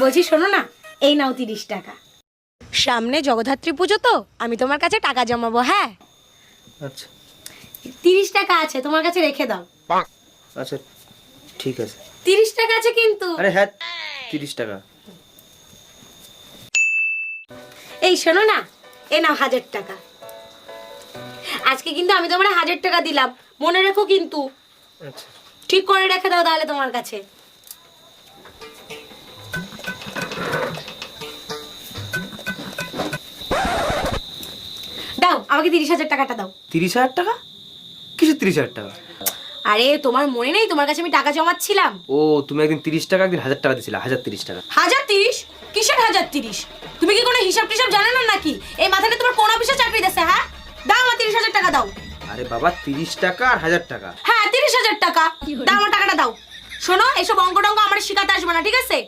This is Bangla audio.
বলছি শোনো না, এই নাও 30 টাকা। সামনে জগদ্ধাত্রী পুজো তো, আমি তোমার কাছে টাকা জমাবো। হ্যাঁ আচ্ছা 30 টাকা আছে, তোমার কাছে রেখে দাও। আচ্ছা ঠিক আছে। 30 টাকা আছে কিন্তু। আরে হ্যাঁ 30 টাকা। এই শোনো না, এই নাও 1000 টাকা। আজকে কিন্তু আমি তোমার 1000 টাকা দিলাম, মনে রেখো কিন্তু। আচ্ছা ঠিক করে রেখে দাও তাহলে তোমার কাছে। দাও আমাকে 30,000 টাকাটা দাও। 30,000 টাকা? কিসের 30,000 টাকা? আরে তোমার মনে নেই তোমার কাছে আমি টাকা জমাচ্ছিলাম? ও তুমি একদিন 30 টাকা একদিন 1000 টাকা দিয়েছিলে, 1030 টাকা। 1030? কিসের 1030? তুমি কি কোনো হিসাব টিসাব জানো না নাকি? এই মাথায় তোমার কোন অফিসে চাকরি দিছে? হ্যাঁ দাও আমার 30,000 টাকা দাও। আরে বাবা 30 টাকা আর 1000 টাকা। হ্যাঁ 30,000 টাকা দাও, আমার টাকাটা দাও। শোনো, এসব অঙ্ক টঙ্ক আমার শিখাতে আসবে না, ঠিক আছে?